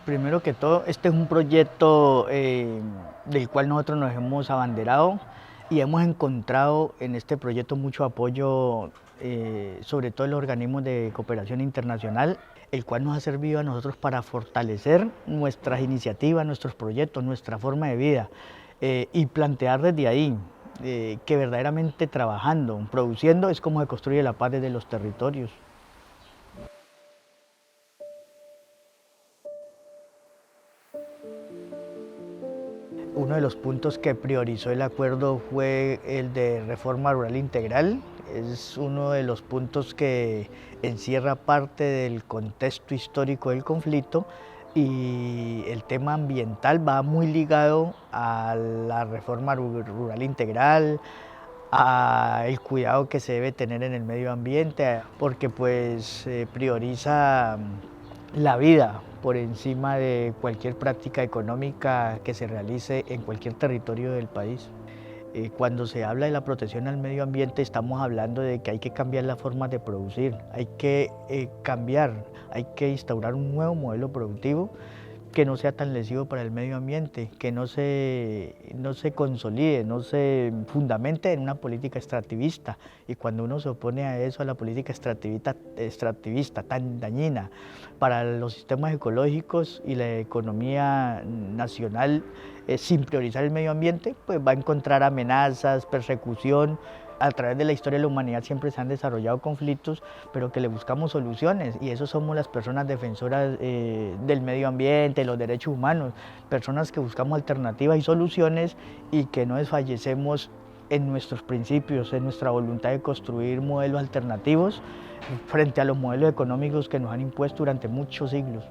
Primero que todo, este es un proyecto del cual nosotros nos hemos abanderado y hemos encontrado en este proyecto mucho apoyo, sobre todo en los organismos de cooperación internacional, el cual nos ha servido a nosotros para fortalecer nuestras iniciativas, nuestros proyectos, nuestra forma de vida y plantear desde ahí que verdaderamente trabajando, produciendo, es como se construye la paz desde los territorios. Uno de los puntos que priorizó el acuerdo fue el de reforma rural integral. Es uno de los puntos que encierra parte del contexto histórico del conflicto y el tema ambiental va muy ligado a la reforma rural integral, a el cuidado que se debe tener en el medio ambiente, porque pues prioriza la vida por encima de cualquier práctica económica que se realice en cualquier territorio del país. Cuando se habla de la protección al medio ambiente estamos hablando de que hay que cambiar las formas de producir, hay que cambiar, hay que instaurar un nuevo modelo productivo que no sea tan lesivo para el medio ambiente, que no se consolide, no se fundamente en una política extractivista. Y cuando uno se opone a eso, a la política extractivista tan dañina para los sistemas ecológicos y la economía nacional, sin priorizar el medio ambiente, pues va a encontrar amenazas, persecución. A través de la historia de la humanidad siempre se han desarrollado conflictos, pero que le buscamos soluciones, y eso somos las personas defensoras del medio ambiente, los derechos humanos, personas que buscamos alternativas y soluciones y que no desfallecemos en nuestros principios, en nuestra voluntad de construir modelos alternativos frente a los modelos económicos que nos han impuesto durante muchos siglos.